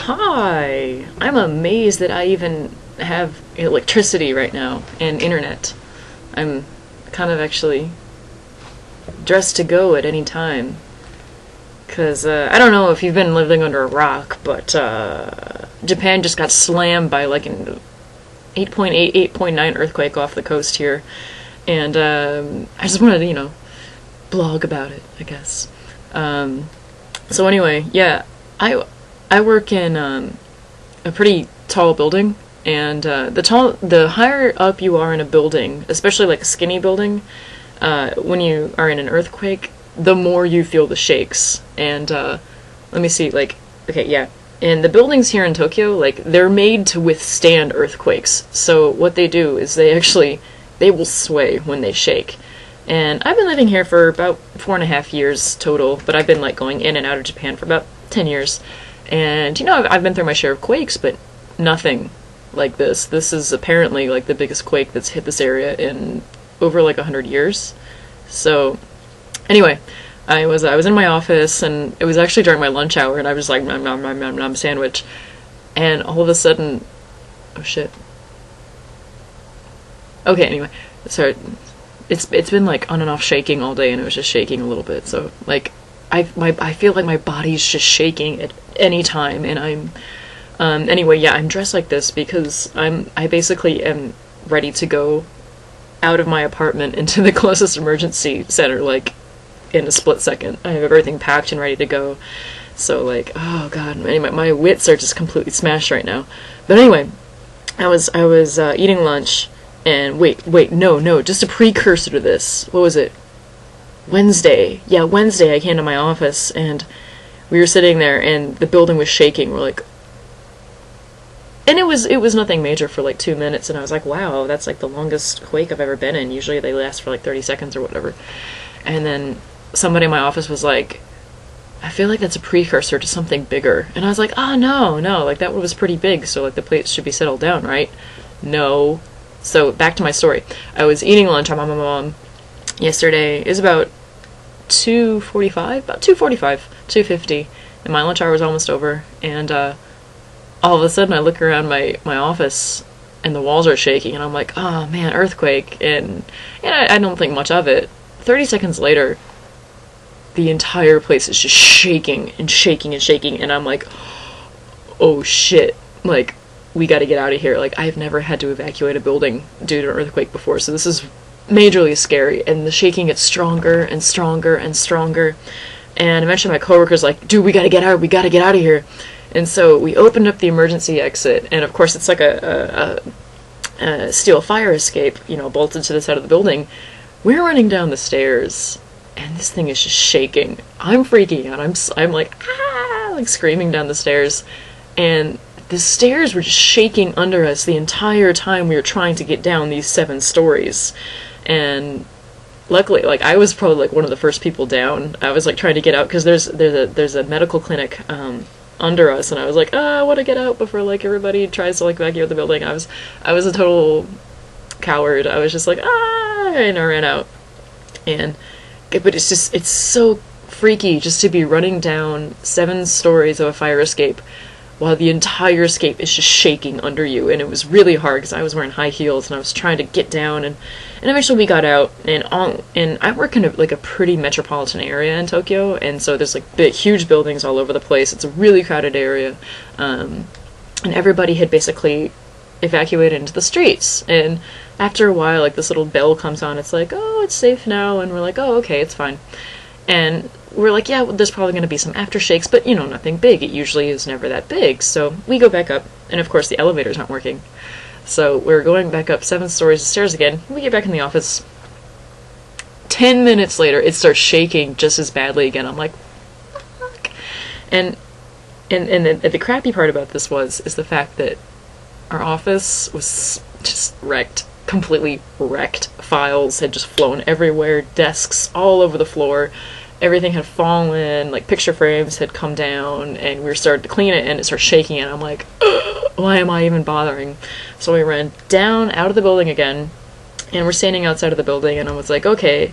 Hi! I'm amazed that I even have electricity right now and internet. I'm kind of actually dressed to go at any time. Because, I don't know if you've been living under a rock, but Japan just got slammed by like an 8.8, 8.9 earthquake off the coast here. And I just wanted to, blog about it, I guess. So anyway, yeah, I work in a pretty tall building, and the higher up you are in a building, especially like a skinny building, when you are in an earthquake, the more you feel the shakes. And let me see, like, okay, yeah. And the buildings here in Tokyo, like, they're made to withstand earthquakes. So what they do is they will sway when they shake. And I've been living here for about 4.5 years total, but I've been like going in and out of Japan for about 10 years. And I've been through my share of quakes, but nothing like this. This is apparently like the biggest quake that's hit this area in over like 100 years. So anyway, I was in my office, and it was actually during my lunch hour, and I was like nom nom nom nom nom sandwich, and all of a sudden, oh shit. Okay, anyway, sorry. It's been like on and off shaking all day, and it was just shaking a little bit. So like, I feel like my body's just shaking at any time, and I'm anyway, yeah, I'm dressed like this because I basically am ready to go out of my apartment into the closest emergency center like in a split second. I have everything packed and ready to go. So like, oh god, anyway, my wits are just completely smashed right now. But anyway, I was eating lunch. And wait, no, just a precursor to this. What was it? Wednesday. Yeah, Wednesday I came to my office, and we were sitting there, and the building was shaking. We're like... And it was nothing major for like 2 minutes, and I was like, wow, that's like the longest quake I've ever been in. Usually they last for like 30 seconds or whatever. And then somebody in my office was like, I feel like that's a precursor to something bigger. And I was like, oh, no, like that one was pretty big, so like the plates should be settled down, right? No. So, back to my story. I was eating lunch at my mom yesterday. It was about 2:45, about 2:45, 2:50, and my lunch hour was almost over, and all of a sudden I look around my office, and the walls are shaking, and I'm like, oh man, earthquake, and I don't think much of it. 30 seconds later, the entire place is just shaking, and shaking, and shaking, and I'm like, oh shit, like, we gotta get out of here. Like, I've never had to evacuate a building due to an earthquake before, so this is majorly scary, and the shaking gets stronger and stronger and stronger, and eventually my coworker's like, dude, we gotta get out of here. And so we opened up the emergency exit, and of course it's like a steel fire escape, bolted to the side of the building. We're running down the stairs, and this thing is just shaking. I'm freaking out. I'm like, ah, like screaming down the stairs, and the stairs were just shaking under us the entire time we were trying to get down these 7 stories. And luckily, like, I was probably like one of the first people down. I was like trying to get out because there's a medical clinic under us, and I was like, I want to get out before like everybody tries to like evacuate the building. I was a total coward. I was just like, and I ran out. But it's so freaky just to be running down 7 stories of a fire escape while the entire escape is just shaking under you. And it was really hard because I was wearing high heels and I was trying to get down, and eventually we got out, and I work in a pretty metropolitan area in Tokyo, and so there's like huge buildings all over the place. It's a really crowded area, and everybody had basically evacuated into the streets, and after a while, like, this little bell comes on. It's like, oh, it's safe now, and we're like, oh, okay, it's fine. And we're like, yeah, well, there's probably going to be some aftershakes, but, nothing big. It usually is never that big. So we go back up, and of course the elevators aren't working. So we're going back up 7 stories of stairs again. We get back in the office. 10 minutes later, it starts shaking just as badly again. I'm like, fuck. And the crappy part about this is the fact that our office was just wrecked. Completely wrecked. Files had just flown everywhere, desks all over the floor, everything had fallen, like picture frames had come down, and we were starting to clean it, and it started shaking, and I'm like, why am I even bothering? So we ran down out of the building again, and we're standing outside of the building, and I was like, okay,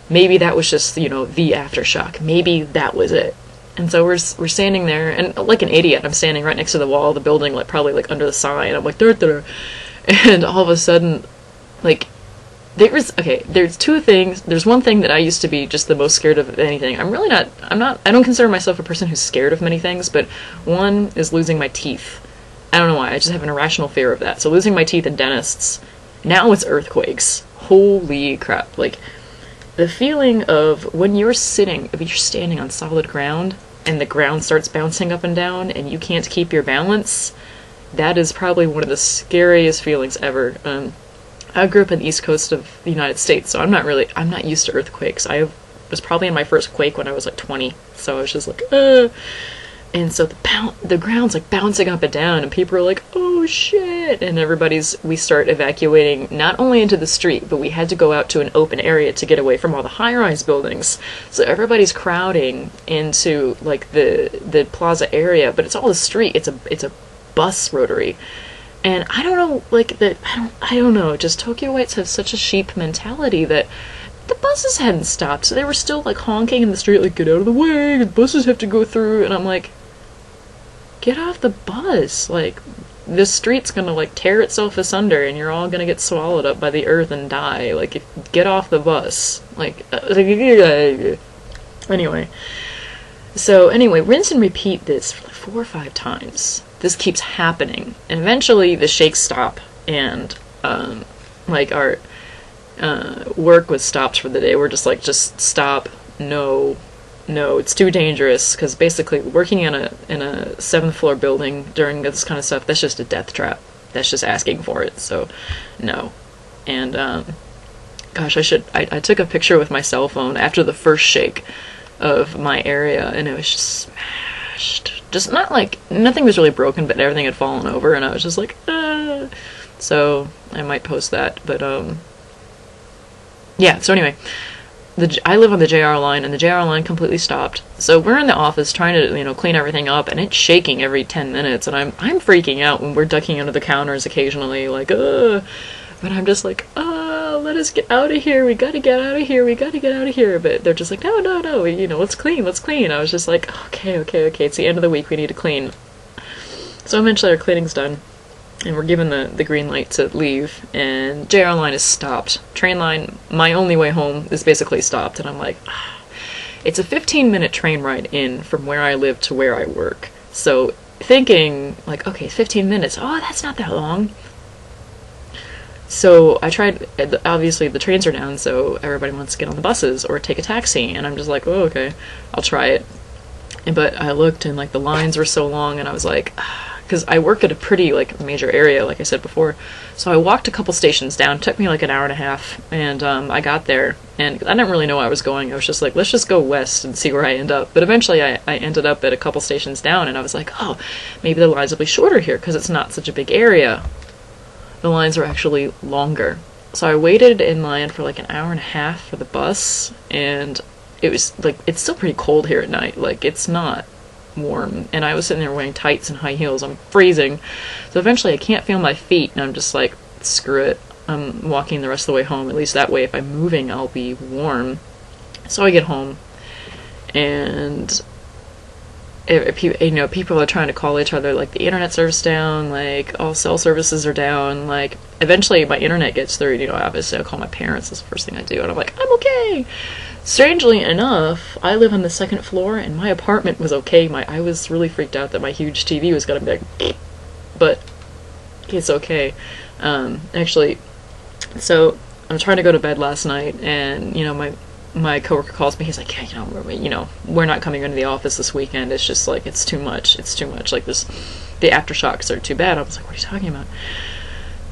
maybe that was just, the aftershock. Maybe that was it. And so we're standing there, and like an idiot, I'm standing right next to the wall of the building, like probably like under the sign. I'm like, dur. And all of a sudden, like, there's two things. There's one thing that I used to be just the most scared of anything. I don't consider myself a person who's scared of many things, but one is losing my teeth. I don't know why, I just have an irrational fear of that. So losing my teeth in dentists. Now it's earthquakes. Holy crap. Like, the feeling of when you're standing on solid ground, and the ground starts bouncing up and down, and you can't keep your balance, that is probably one of the scariest feelings ever. I grew up in the East Coast of the United States, so I'm not used to earthquakes. I was probably in my first quake when I was like 20, so I was just like, and so the ground's like bouncing up and down, and people are like, oh shit, and we start evacuating not only into the street, but we had to go out to an open area to get away from all the high-rise buildings. So everybody's crowding into like the plaza area, but it's all the street. It's a bus rotary. And I don't know, like, I don't know, just Tokyoites have such a sheep mentality that the buses hadn't stopped, so they were still, like, honking in the street, like, get out of the way, the buses have to go through, and I'm like, get off the bus, like, this street's gonna, like, tear itself asunder, and you're all gonna get swallowed up by the earth and die, like, get off the bus, like, anyway. So, anyway, rinse and repeat this for like 4 or 5 times. This keeps happening, and eventually the shakes stop, and like our work was stopped for the day. We're just like, just stop, no, it's too dangerous, because basically working in a 7th floor building during this kind of stuff, that's just a death trap. That's just asking for it. So no. And gosh, I took a picture with my cell phone after the first shake of my area, and it was just smashed. Just not like, nothing was really broken, but everything had fallen over, and I was just like, ah. So I might post that, but yeah, so anyway, I live on the JR line, and the JR line completely stopped. So we're in the office trying to, clean everything up, and it's shaking every 10 minutes, and I'm freaking out when we're ducking under the counters occasionally, like, but I'm just like, let us get out of here, we gotta get out of here, but they're just like, no, let's clean. I was just like, okay, it's the end of the week, we need to clean. So eventually our cleaning's done, and we're given the green light to leave, and JR line is stopped. Train line, my only way home, is basically stopped, and I'm like, it's a 15-minute train ride in from where I live to where I work. So thinking, like, okay, 15 minutes, that's not that long. So I tried, obviously the trains are down, so everybody wants to get on the buses or take a taxi, and I'm just like, oh, okay, I'll try it. But I looked, and like the lines were so long, and I was like, because I work at a pretty like major area, like I said before, so I walked a couple stations down. It took me like an hour and a half, and I got there, and I didn't really know where I was going. I was just like, let's just go west and see where I end up. But eventually I ended up at a couple stations down, and I was like, oh, maybe the lines will be shorter here because it's not such a big area. The lines were actually longer. So I waited in line for like an hour and a half for the bus, and it was like, it's still pretty cold here at night, like it's not warm, and I was sitting there wearing tights and high heels. I'm freezing. So eventually I can't feel my feet, and I'm just like, screw it, I'm walking the rest of the way home. At least that way if I'm moving I'll be warm. So I get home, and people are trying to call each other, like the internet service down, like all cell services are down, like eventually my internet gets through, obviously I'll call my parents, that's the first thing I do, and I'm like, I'm okay. Strangely enough, I live on the 2nd floor, and my apartment was okay. I was really freaked out that my huge TV was gonna be like, but it's okay. Actually, so I'm trying to go to bed last night, and my coworker calls me. He's like, yeah, we're not coming into the office this weekend. It's just like, it's too much. Like the aftershocks are too bad. I was like, what are you talking about?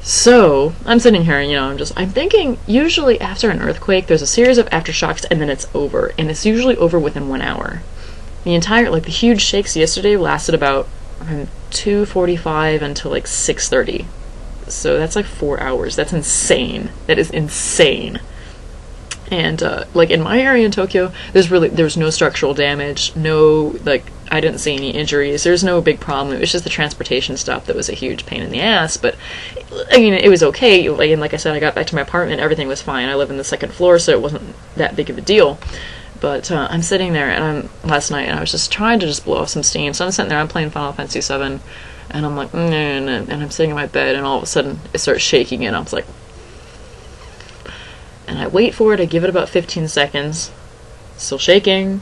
So I'm sitting here, and I'm thinking, usually after an earthquake, there's a series of aftershocks, and then it's over, and it's usually over within 1 hour. The huge shakes yesterday lasted about from 2:45 until like 6:30. So that's like 4 hours. That's insane. That is insane. And like in my area in Tokyo, there's no structural damage, I didn't see any injuries. There's no big problem. It was just the transportation stuff that was a huge pain in the ass. But it was okay. Like I said, I got back to my apartment, everything was fine. I live in the 2nd floor, so it wasn't that big of a deal. But I'm sitting there, and last night, and I was just trying to just blow off some steam. So I'm sitting there, I'm playing Final Fantasy VII, and I'm like, and I'm sitting in my bed, and all of a sudden it starts shaking, and I was like, and I wait for it. I give it about 15 seconds, still shaking,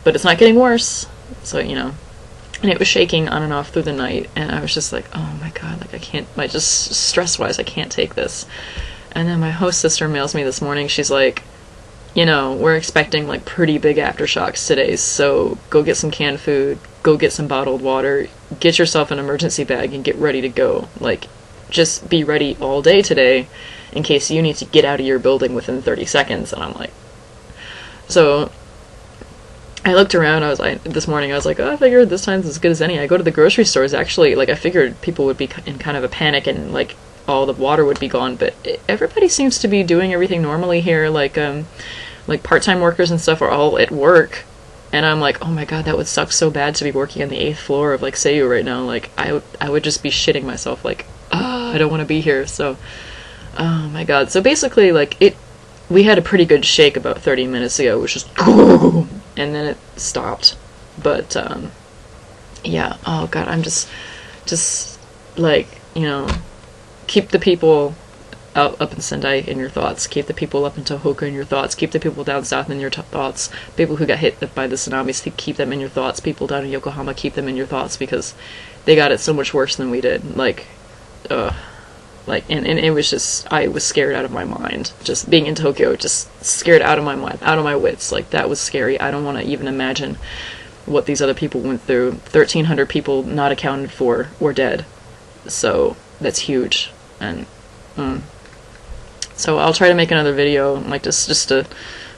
but it's not getting worse. So and it was shaking on and off through the night, and I was just like, oh my god, like I can't, like just stress-wise, I can't take this. And then my host sister mails me this morning, she's like, we're expecting like pretty big aftershocks today, so go get some canned food, go get some bottled water, get yourself an emergency bag and get ready to go. Like, just be ready all day today in case you need to get out of your building within 30 seconds. And I'm like, so I looked around, this morning, I was like, oh, I figured this time's as good as any. I go to the grocery stores, actually, like, I figured people would be in kind of a panic and, like, all the water would be gone, but everybody seems to be doing everything normally here, like part-time workers and stuff are all at work, and I'm like, oh my god, that would suck so bad to be working on the 8th floor of, like, Seiyu right now. Like, I would just be shitting myself, like, I don't want to be here, so, oh my god. So basically, like, we had a pretty good shake about 30 minutes ago, which was and then it stopped. But yeah, oh god, I'm just like, keep the people up in Sendai in your thoughts, keep the people up in Tohoku in your thoughts, keep the people down south in your thoughts, people who got hit by the tsunamis, keep them in your thoughts, people down in Yokohama, keep them in your thoughts, because they got it so much worse than we did. Like, and it was just, I was scared out of my mind. Just being in Tokyo, just scared out of my mind, out of my wits. Like, that was scary. I don't want to even imagine what these other people went through. 1,300 people not accounted for or dead. So, that's huge. And, so I'll try to make another video, like, just to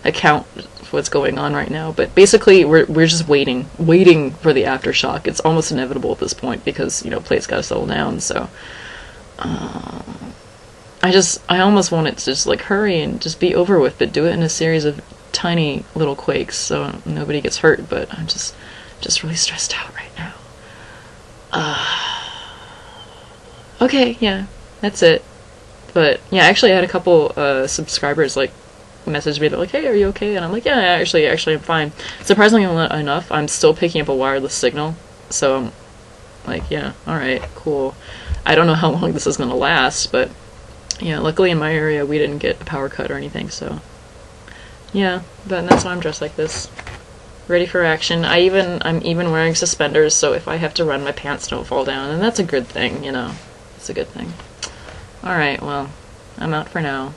account for what's going on right now. But basically, we're just waiting for the aftershock. It's almost inevitable at this point, because, plates gotta settle down, so... I almost want it to just, like, hurry and just be over with, but do it in a series of tiny little quakes so nobody gets hurt. But I'm just really stressed out right now. Okay, yeah, that's it. But yeah, actually I had a couple subscribers, like, message me, they're like, hey, are you okay? And I'm like, yeah, actually I'm fine. Surprisingly enough, I'm still picking up a wireless signal, so I'm like, yeah, alright, cool. I don't know how long this is gonna last, but yeah, luckily in my area we didn't get a power cut or anything, so yeah, but that's why I'm dressed like this. Ready for action. I'm even wearing suspenders, so if I have to run, my pants don't fall down, and that's a good thing, It's a good thing. Alright, well, I'm out for now.